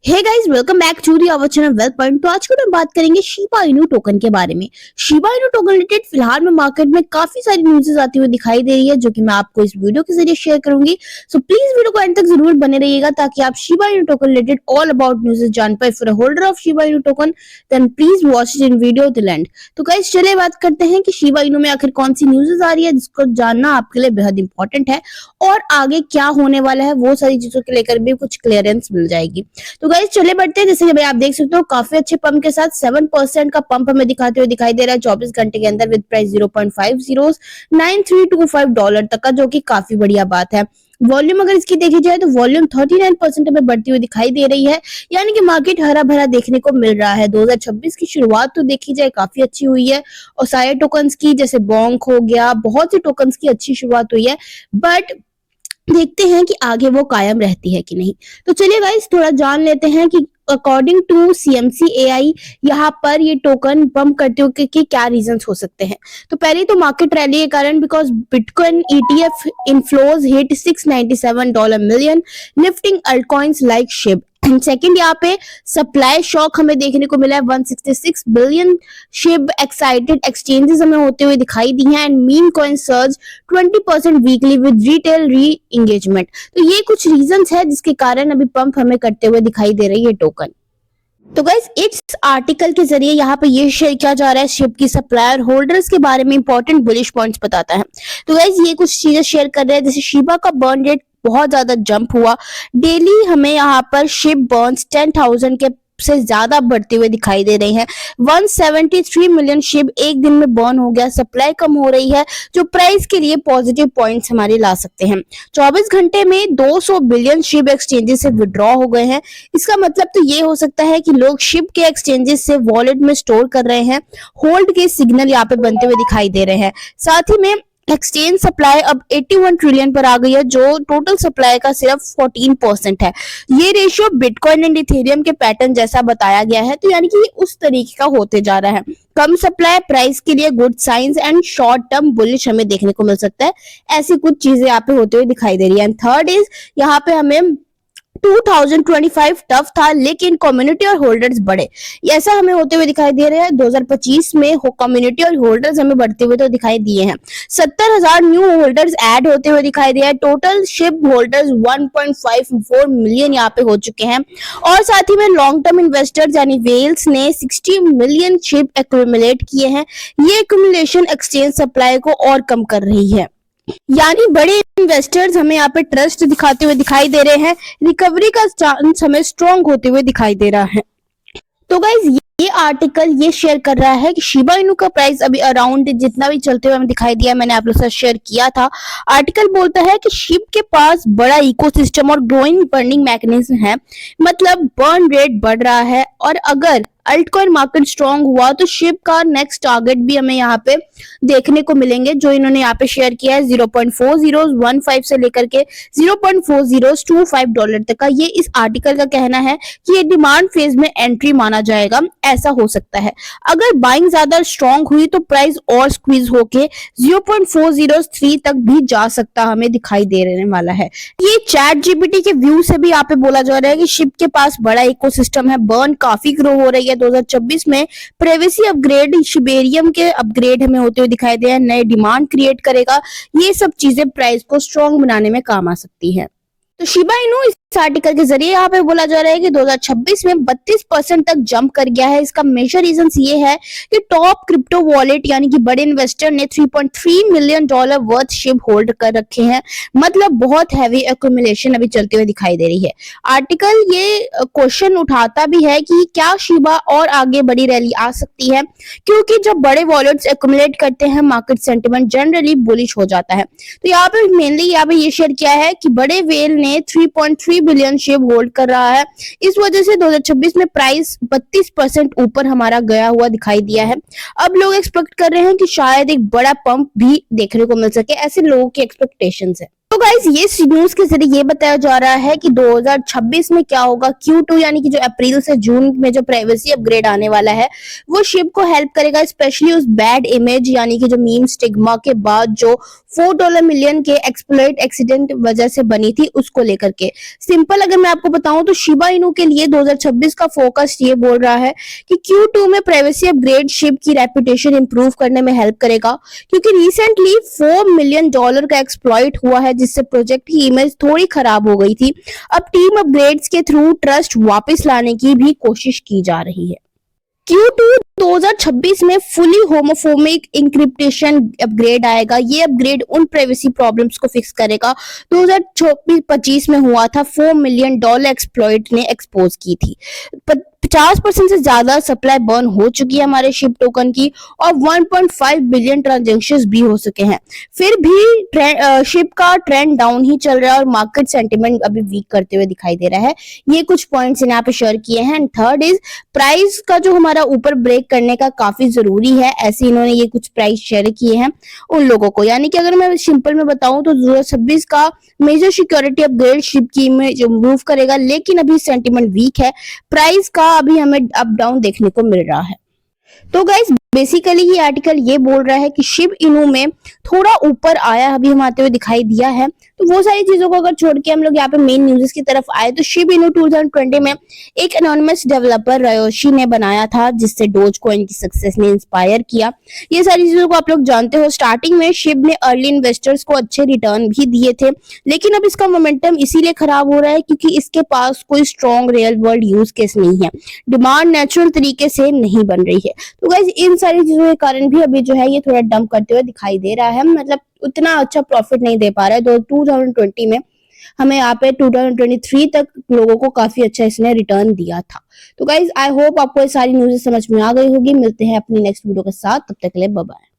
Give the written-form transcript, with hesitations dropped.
Hey guys, welcome back to the our channel well point. तो आज को हम बात करेंगे शिबा इनू टोकन के बारे में। शिबा इनू टोकन रिलेटेड फिलहाल में मार्केट में काफी सारी न्यूज़ेस आती हुई दिखाई दे रही है, जो कि मैं आपको इस वीडियो के जरिए शेयर करूंगी। सो प्लीज वीडियो को एंड तक जरूर बने रहिएगा ताकि आप Shiba Inu token related all about newses जान पाए। For a holder of Shiba Inu token then please watch it in video till end. तो गाइस चलिए बात करते हैं कि शिबा इनू में आखिर कौन सी न्यूज़ेस आ रही है जिसको जानना आपके लिए बेहद इंपॉर्टेंट है, और आगे क्या होने वाला है वो सारी चीजों को लेकर भी कुछ क्लियरेंस मिल जाएगी। तो गाइस चले बढ़ते हैं। जैसे कि भाई आप देख सकते हो काफी अच्छे पंप के साथ 7% का पंप हमें दिखाते हुए दिखाई दे रहा है 24 घंटे के अंदर, विद प्राइस $0.509325 तक का, जो कि काफी बढ़िया बात है। वॉल्यूम अगर इसकी देखी जाए तो वॉल्यूम 39% हमें बढ़ती हुई दिखाई दे रही है, यानी कि मार्केट हरा भरा देखने को मिल रहा है। 2026 की शुरुआत तो देखी जाए काफी अच्छी हुई है, और सारे टोकन्स की जैसे बॉन्क हो गया, बहुत से टोकन्स की अच्छी शुरुआत हुई है, बट देखते हैं कि आगे वो कायम रहती है कि नहीं। तो चलिए गाइस थोड़ा जान लेते हैं कि अकॉर्डिंग टू CMC AI यहाँ पर ये टोकन पंप करते हो कि क्या रीजंस हो सकते हैं। तो पहले तो मार्केट रैली के कारण, because bitcoin ETF inflows hit $697 million, lifting altcoins like Shib. And second यहाँ पे सप्लाई शॉक हमें देखने को मिला है, 166 बिलियन शिब एक्साइटेड एक्सचेंजेस हमें होते हुए दिखाई दी हैं, and mean coin surge 20% weekly with retail री एंगेजमेंट। तो ये कुछ रीजंस है जिसके कारण अभी पंप हमें करते हुए दिखाई दे रही है टोकन। तो गाइस इस आर्टिकल के जरिए यहाँ पे ये शेयर किया जा रहा है शिप की सप्लायर होल्डर्स के बारे में इंपॉर्टेंट बुलिश पॉइंट्स बताता है। तो गाइस ये कुछ चीजें शेयर कर रहे हैं, जैसे शिबा का बर्न रेट बहुत ज्यादा जंप हुआ। डेली हमें यहाँ पर शिप बर्न्स 10,000 के से ज्यादा बढ़ते हुए दिखाई दे रहे हैं। 173 मिलियन शिप एक दिन में बर्न हो गया। सप्लाई कम हो रही है, जो प्राइस के लिए पॉजिटिव पॉइंट्स हमारे ला सकते हैं। 24 घंटे में 200 बिलियन शिप एक्सचेंजेस से विड्रॉ हो गए हैं। इसका मतलब तो ये हो सकता है कि लोग शिप के एक्सचेंजेस से वॉलेट में स्टोर कर रहे हैं। होल्ड के सिग्नल यहाँ पे बनते हुए दिखाई दे रहे हैं। साथ ही में एक्सचेंज सप्लाई अब 81 ट्रिलियन पर आ गई है, जो टोटल सप्लाई का सिर्फ 14% है। ये रेशियो बिटकॉइन एंड इथेरियम के पैटर्न जैसा बताया गया है, तो यानी कि उस तरीके का होते जा रहा है। कम सप्लाई प्राइस के लिए good science and short term bullish हमें देखने को मिल सकता है। ऐसी कुछ चीजें यहाँ पे होते हुए दिखाई दे रही है। एंड थर्ड इज यहाँ पे हमें 2025 टफ था, लेकिन कम्युनिटी और होल्डर्स बढ़े, ऐसा हमें होते हुए दिखाई दे रहा है। 2025 में कम्युनिटी और होल्डर्स हमें बढ़ते हुए तो दिखाई दिए हैं। 70,000 न्यू होल्डर्स ऐड होते हुए दिखाई दिया है। टोटल शिप होल्डर्स 1.54 मिलियन यहाँ पे हो चुके हैं, और साथ ही में लॉन्ग टर्म इन्वेस्टर्स यानी वेल्स ने 60 मिलियन शिप एक्यूमुलेट किए हैं। ये एक्यूमुलेशन एक्सचेंज सप्लाई को और कम कर रही है, यानी बड़े इन्वेस्टर्स हमें यहाँ पे ट्रस्ट दिखाते हुए दिखाई दे रहे हैं। रिकवरी का चांस हमें स्ट्रॉन्ग होते हुए दिखाई दे रहा है। तो गाइज ये आर्टिकल ये शेयर कर रहा है कि शिबा इनू का प्राइस अभी अराउंड जितना भी चलते हुए हमें दिखाई दिया, मैंने आप लोग से शेयर किया था। आर्टिकल बोलता है कि शिप के पास बड़ा इकोसिस्टम और ग्रोइंग बर्निंग मैकेनिज्म है, मतलब बर्न रेट बढ़ रहा है, और अगर अल्टकॉइन मार्केट स्ट्रॉन्ग हुआ तो शिप का नेक्स्ट टारगेट भी हमें यहाँ पे देखने को मिलेंगे, जो इन्होंने यहाँ पे शेयर किया है 0.4015 से लेकर के $0.4025 तक का। ये इस आर्टिकल का कहना है कि ये डिमांड फेज में एंट्री माना जाएगा, ऐसा हो सकता है। अगर बाइंग ज्यादा स्ट्रॉन्ग हुई तो प्राइस और स्क्वीज होके 0.403 तक भी जा सकता हमें दिखाई दे रहने वाला है। ये चैट जीपीटी के व्यू से भी यहाँ पे बोला जा रहा है कि शिप के पास बड़ा इकोसिस्टम है, बर्न काफी ग्रो हो रही है। 2026 में प्राइवेसी अपग्रेड, शिबेरियम के अपग्रेड हमें होते हुए दिखाई दे रहे हैं, नए डिमांड क्रिएट करेगा। ये सब चीजें प्राइस को स्ट्रॉन्ग बनाने में काम आ सकती है। तो शिबा इनू इस आर्टिकल के जरिए यहाँ पे बोला जा रहा है कि 2026 में 32% तक जंप कर गया है। इसका मेजर रीजन ये है कि टॉप क्रिप्टो वॉलेट यानी कि बड़े इन्वेस्टर ने $3.3 मिलियन वर्थ शिप होल्ड कर रखे हैं, मतलब बहुत हैवी एक्यूमुलेशन अभी चलते हुए दिखाई दे रही है। आर्टिकल ये क्वेश्चन उठाता भी है कि क्या शिबा और आगे बड़ी रैली आ सकती है, क्योंकि जब बड़े वॉलेट्स एक्यूमुलेट करते हैं मार्केट सेंटिमेंट जनरली बुलिश हो जाता है। तो यहाँ पे मेनली यहाँ पे ये शेयर किया है कि बड़े वेल ने 3.3 बिलियन शेयर होल्ड कर रहा है। इस वजह से 2026 में प्राइस 32% ऊपर हमारा गया हुआ दिखाई दिया है। अब लोग एक्सपेक्ट कर रहे हैं कि शायद एक बड़ा पंप भी देखने को मिल सके, ऐसे लोगों की एक्सपेक्टेशंस है। तो गाइस ये न्यूज के जरिए ये बताया जा रहा है कि 2026 में क्या होगा। Q2 यानी कि जो अप्रैल से जून में जो प्राइवेसी अपग्रेड आने वाला है वो शिप को हेल्प करेगा, स्पेशली उस बैड इमेज यानी कि जो मीम स्टिग्मा के बाद जो $4 मिलियन के एक्सप्लॉइट एक्सीडेंट वजह से बनी थी उसको लेकर के। सिंपल अगर मैं आपको बताऊं तो शिबा इनू के लिए 2026 का फोकस ये बोल रहा है कि Q2 में प्राइवेसी अपग्रेड शिप की रेपुटेशन इंप्रूव करने में हेल्प करेगा, क्योंकि रिसेंटली $4 मिलियन का एक्सप्लॉइट हुआ है जिससे प्रोजेक्ट की इमेज थोड़ी खराब हो गई थी। अब टीम अपग्रेड्स के थ्रू ट्रस्ट वापस लाने की भी कोशिश की जा रही है। Q2 2026 में फुली होमोफोबिक इंक्रिप्टेशन अपग्रेड आएगा। ये अपग्रेड उन प्राइवेसी प्रॉब्लम्स को फिक्स करेगा 2024-25 में हुआ था। $4 मिलियन एक्सप्लॉइट ने एक्सपोज की थी। 50% से ज्यादा सप्लाई बर्न हो चुकी है हमारे शिप टोकन की और 1.5 बिलियन ट्रांजैक्शंस भी हो सके हैं। फिर भी शिप का ट्रेंड डाउन ही चल रहा है और मार्केट सेंटिमेंट अभी वीक करते हुए दिखाई दे रहा है। ये कुछ पॉइंट्स यहाँ पे शेयर किए हैं। एंड थर्ड इज प्राइस का जो हमारा ऊपर ब्रेक करने का काफी जरूरी है। ऐसे इन्होंने ये कुछ प्राइस शेयर किए हैं उन लोगों को, यानी कि अगर मैं सिंपल में बताऊं तो 2026 का मेजर सिक्योरिटी अपग्रेड शिप की इमेज इंप्रूव करेगा, लेकिन अभी सेंटिमेंट वीक है। प्राइस का अभी हमें अप डाउन देखने को मिल रहा है। तो गाइस बेसिकली ये आर्टिकल ये बोल रहा है कि शिब इनू में थोड़ा ऊपर आया अभी हम आते हुए दिखाई दिया है। तो वो सारी चीजों को अगर छोड़ के हम लोग यहाँ पे मेन न्यूज़ की तरफ आए तो शिब इनू 2020 में एक एनोनिमस डेवलपर रयोशी ने बनाया था जिससे डोज कॉइन की सक्सेस ने इंस्पायर किया। ये सारी चीजों को आप लोग जानते हो। स्टार्टिंग में शिब ने अर्ली इन्वेस्टर्स को अच्छे रिटर्न भी दिए थे, लेकिन अब इसका मोमेंटम इसीलिए खराब हो रहा है क्योंकि इसके पास कोई strong real world use case नहीं है, डिमांड नेचुरल तरीके से नहीं बन रही है। तो गाइस इन सारी चीजों के कारण भी अभी जो है ये थोड़ा डंप करते हुए दिखाई दे रहा है, मतलब उतना अच्छा प्रॉफिट नहीं दे पा रहा है। तो 2020 में हमें यहाँ पे 2023 तक लोगों को काफी अच्छा इसने रिटर्न दिया था। तो गाइज आई होप आपको ये सारी न्यूज़ समझ में आ गई होगी। मिलते हैं अपनी नेक्स्ट वीडियो के साथ, तब तक के लिए बाय बाय।